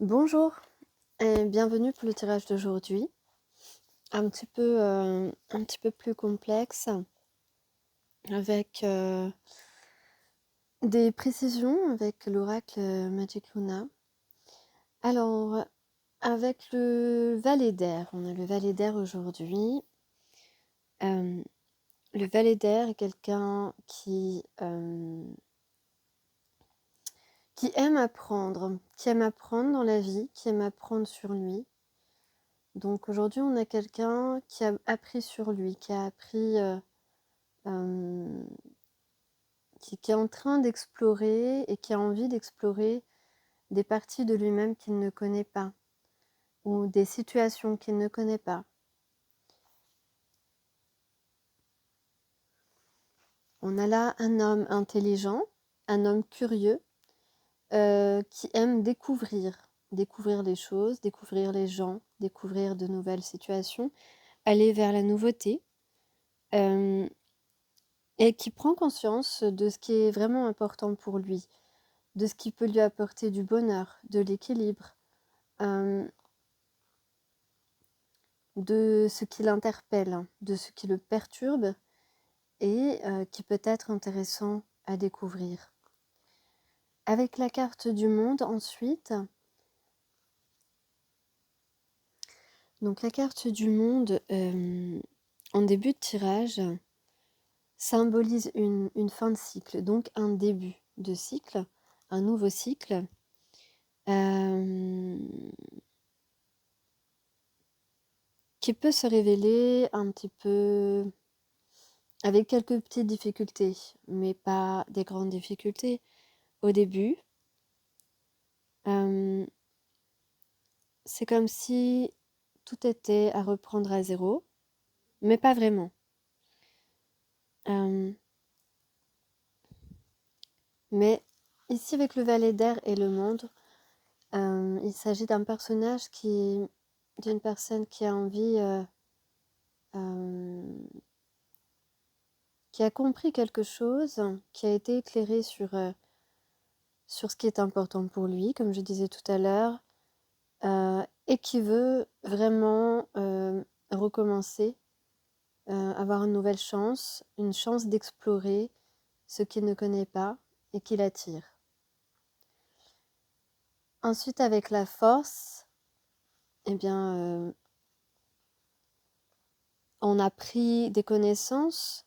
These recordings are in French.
Bonjour et bienvenue pour le tirage d'aujourd'hui. Un petit peu plus complexe avec des précisions avec l'oracle Magic Luna. Alors, avec le valet d'air, on a le valet d'air aujourd'hui. Le valet d'air est quelqu'un qui aime apprendre dans la vie, qui aime apprendre sur lui. Donc aujourd'hui, on a quelqu'un qui a appris sur lui, qui a appris, qui est en train d'explorer et qui a envie d'explorer des parties de lui-même qu'il ne connaît pas ou des situations qu'il ne connaît pas. On a là un homme intelligent, un homme curieux, qui aime découvrir les choses, découvrir les gens, découvrir de nouvelles situations, aller vers la nouveauté. Et qui prend conscience de ce qui est vraiment important pour lui, de ce qui peut lui apporter du bonheur, de l'équilibre, de ce qui l'interpelle, de ce qui le perturbe et qui peut être intéressant à découvrir. Avec la carte du monde ensuite, donc la carte du monde en début de tirage symbolise une fin de cycle, donc un début de cycle, un nouveau cycle. Qui peut se révéler un petit peu avec quelques petites difficultés, mais pas des grandes difficultés au début. C'est comme si tout était à reprendre à zéro, mais pas vraiment. Mais ici, avec le valet d'air et le monde, il s'agit d'un personnage d'une personne qui a envie, qui a compris quelque chose, qui a été éclairé sur ce qui est important pour lui, comme je disais tout à l'heure, et qui veut vraiment recommencer, avoir une nouvelle chance, une chance d'explorer ce qu'il ne connaît pas et qui l'attire. Ensuite, avec la force, eh bien, on a pris des connaissances,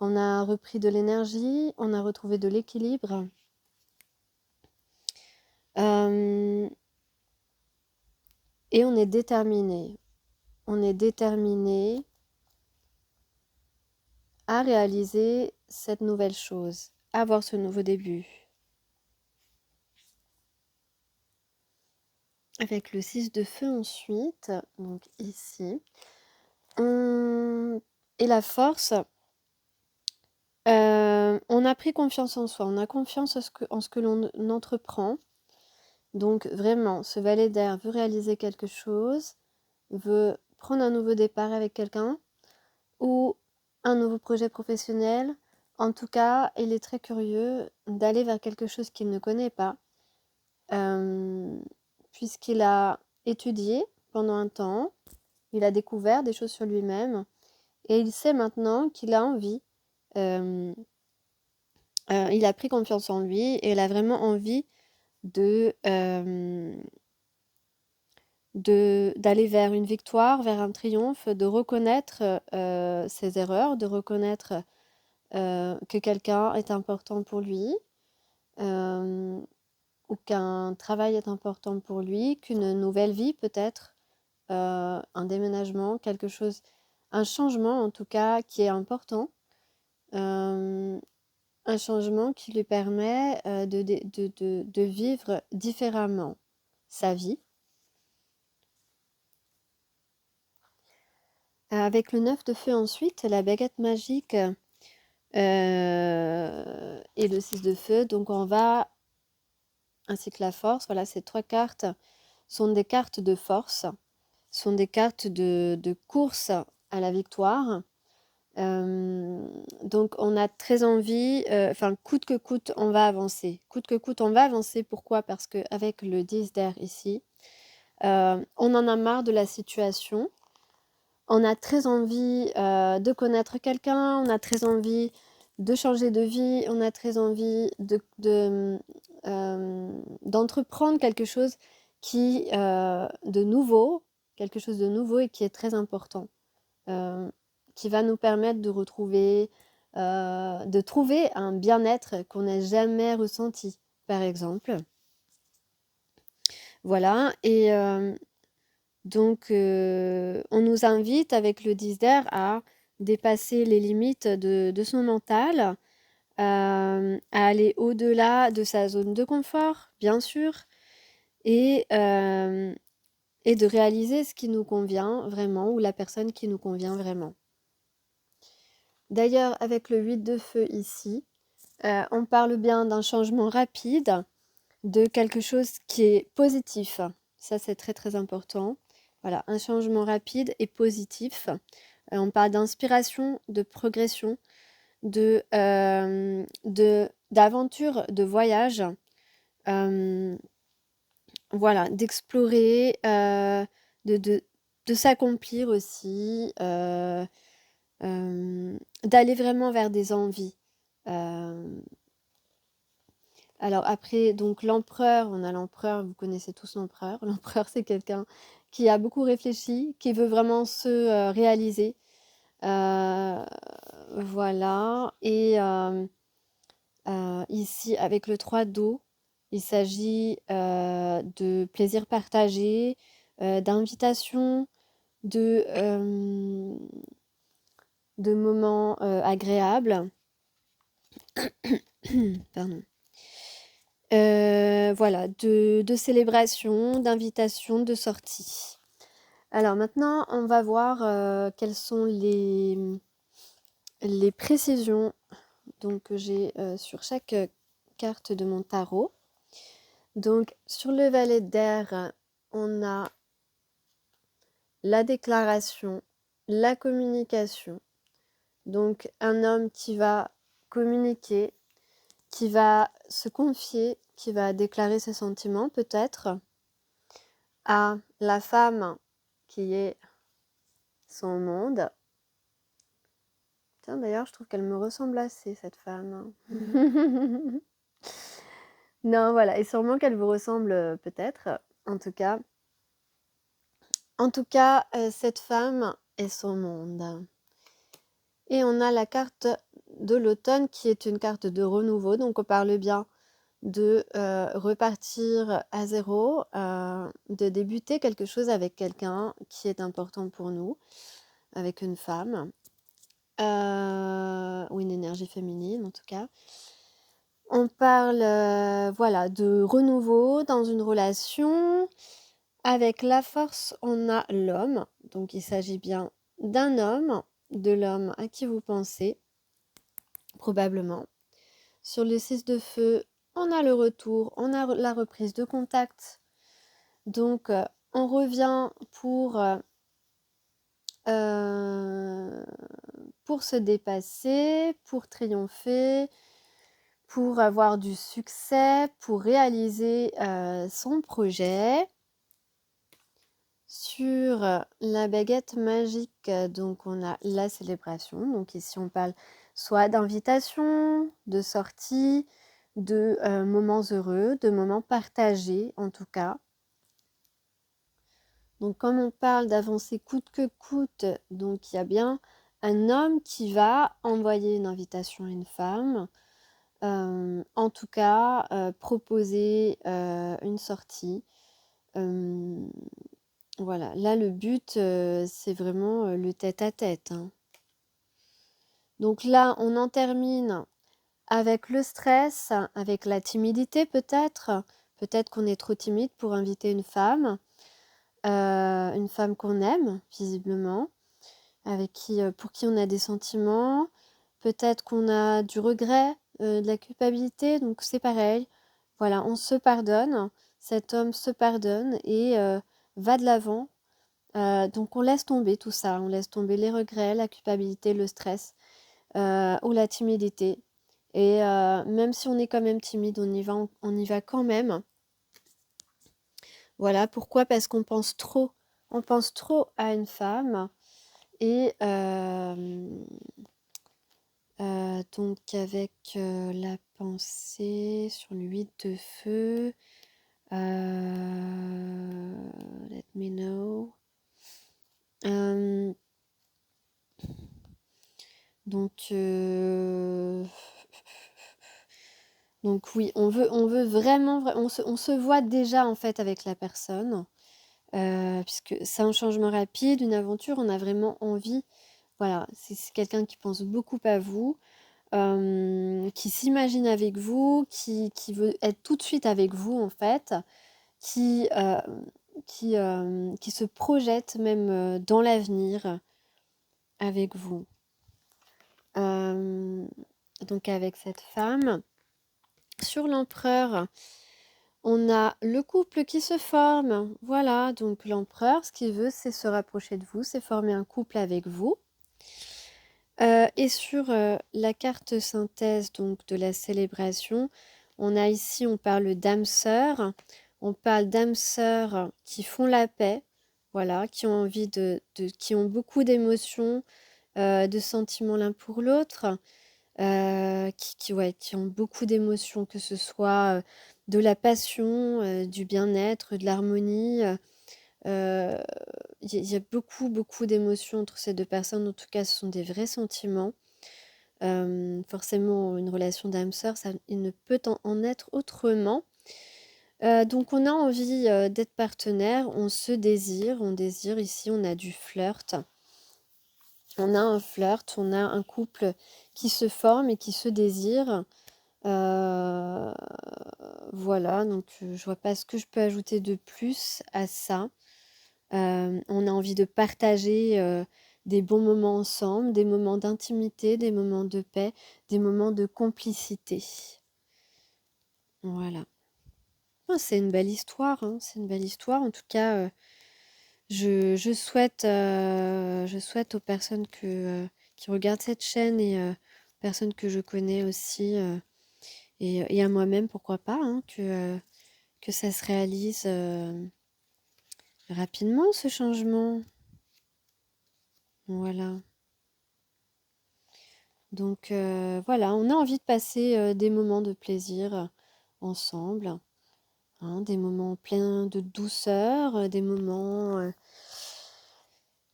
on a repris de l'énergie, on a retrouvé de l'équilibre. Et on est déterminé. On est déterminé à réaliser cette nouvelle chose, à avoir ce nouveau début. Avec le 6 de feu ensuite, donc ici. Et la force, on a pris confiance en soi, on a confiance en ce que l'on entreprend. Donc vraiment, ce valet d'air veut réaliser quelque chose, veut prendre un nouveau départ avec quelqu'un ou un nouveau projet professionnel. En tout cas, il est très curieux d'aller vers quelque chose qu'il ne connaît pas, puisqu'il a étudié pendant un temps, il a découvert des choses sur lui-même et il sait maintenant qu'il a envie, il a pris confiance en lui et il a vraiment envie d'aller vers une victoire, vers un triomphe, de reconnaître ses erreurs, de reconnaître que quelqu'un est important pour lui, ou qu'un travail est important pour lui, qu'une nouvelle vie peut-être, un déménagement, quelque chose, un changement en tout cas qui est important, un changement qui lui permet de vivre différemment sa vie. Avec le 9 de feu ensuite, la baguette magique et le 6 de feu, donc on va, ainsi que la force, voilà, ces trois cartes sont des cartes de force, sont des cartes de course à la victoire. Donc on a très envie, enfin coûte que coûte, on va avancer. Coûte que coûte, on va avancer. Pourquoi? Parce qu'avec le 10 d'air ici, on en a marre de la situation. On a très envie, de connaître quelqu'un, on a très envie de changer de vie, on a très envie d'entreprendre quelque chose de nouveau, quelque chose de nouveau et qui est très important, qui va nous permettre de trouver un bien-être qu'on n'a jamais ressenti, par exemple. Voilà et donc on nous invite avec le 10 d'air à dépasser les limites de son mental, à aller au-delà de sa zone de confort, bien sûr, et de réaliser ce qui nous convient vraiment ou la personne qui nous convient vraiment. D'ailleurs, avec le 8 de feu ici, on parle bien d'un changement rapide, de quelque chose qui est positif. Ça, c'est très très important. Voilà, un changement rapide et positif. On parle d'inspiration, de progression, d'aventure, de voyage. Voilà, d'explorer, de s'accomplir aussi, d'aller vraiment vers des envies. Alors après, donc l'empereur, on a l'empereur, vous connaissez tous l'empereur. L'empereur, c'est quelqu'un qui a beaucoup réfléchi, qui veut vraiment se réaliser. Voilà. Et ici, avec le 3 d'eau, il s'agit de plaisir partagé, d'invitation, de moments agréables. Pardon. Voilà, de célébration, d'invitation, de sortie. Alors maintenant, on va voir quelles sont les précisions donc, que j'ai sur chaque carte de mon tarot. Donc sur le valet d'air, on a la déclaration, la communication. Donc un homme qui va communiquer, qui va se confier, qui va déclarer ses sentiments peut-être à la femme qui est son monde. Tiens, d'ailleurs, je trouve qu'elle me ressemble assez, cette femme. Non, voilà, et sûrement qu'elle vous ressemble peut-être, en tout cas. En tout cas, cette femme est son monde. Et on a la carte de l'automne qui est une carte de renouveau, donc on parle bien de repartir à zéro, de débuter quelque chose avec quelqu'un qui est important pour nous, avec une femme, ou une énergie féminine en tout cas. On parle voilà, de renouveau dans une relation. Avec la force, on a l'homme, donc il s'agit bien d'un homme, de l'homme à qui vous pensez, probablement. Sur le 6 de feu, on a le retour, on a la reprise de contact. Donc, on revient pour se dépasser, pour triompher, pour avoir du succès, pour réaliser son projet. Sur la baguette magique, donc on a la célébration. Donc ici, on parle soit d'invitation, de sortie, de moments heureux, de moments partagés en tout cas. Donc comme on parle d'avancer coûte que coûte, donc il y a bien un homme qui va envoyer une invitation à une femme, en tout cas proposer une sortie. Voilà, là le but c'est vraiment le tête-à-tête, hein. Donc là on en termine avec le stress, avec la timidité peut-être. Peut-être qu'on est trop timide pour inviter une femme qu'on aime visiblement, avec pour qui on a des sentiments. Peut-être qu'on a du regret, de la culpabilité, donc c'est pareil. Voilà, on se pardonne, cet homme se pardonne et va de l'avant Donc on laisse tomber tout ça, on laisse tomber les regrets, la culpabilité, le stress ou la timidité. Et même si on est quand même timide, on y va quand même. Voilà, pourquoi? Parce qu'on pense trop. On pense trop à une femme. Et donc avec la pensée sur l'huile de feu, let me know. Donc oui, on veut vraiment, on se voit déjà en fait avec la personne, puisque c'est un changement rapide, une aventure, on a vraiment envie, voilà, c'est quelqu'un qui pense beaucoup à vous, qui s'imagine avec vous, qui veut être tout de suite avec vous en fait, qui, qui se projette même dans l'avenir avec vous. Donc avec cette femme. Sur l'empereur, on a le couple qui se forme. Voilà, donc l'empereur, ce qu'il veut, c'est se rapprocher de vous, c'est former un couple avec vous. Et sur la carte synthèse donc de la célébration, on a ici, on parle d'âmes sœurs. On parle d'âmes sœurs qui font la paix, voilà, qui ont envie qui ont beaucoup d'émotions, de sentiments l'un pour l'autre. Qui ont beaucoup d'émotions, que ce soit de la passion, du bien-être, de l'harmonie. Il y a beaucoup, beaucoup d'émotions entre ces deux personnes. En tout cas, ce sont des vrais sentiments. Forcément, une relation d'âme sœur, il ne peut en être autrement. Donc, on a envie d'être partenaire, on se désire, on désire. Ici, on a du flirt. On a un flirt, on a un couple qui se forme et qui se désire. Voilà, donc je vois pas ce que je peux ajouter de plus à ça. On a envie de partager des bons moments ensemble, des moments d'intimité, des moments de paix, des moments de complicité. Voilà. Ah, c'est une belle histoire, hein, c'est une belle histoire. En tout cas, je souhaite aux personnes qui regardent cette chaîne et aux personnes que je connais aussi, et à moi-même, pourquoi pas, hein, que ça se réalise rapidement, ce changement. Voilà. Donc voilà, on a envie de passer des moments de plaisir ensemble, hein, des moments pleins de douceur, des moments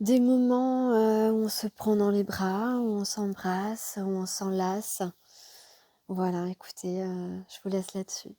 où on se prend dans les bras, où on s'embrasse, où on s'enlace. Voilà, écoutez, je vous laisse là-dessus.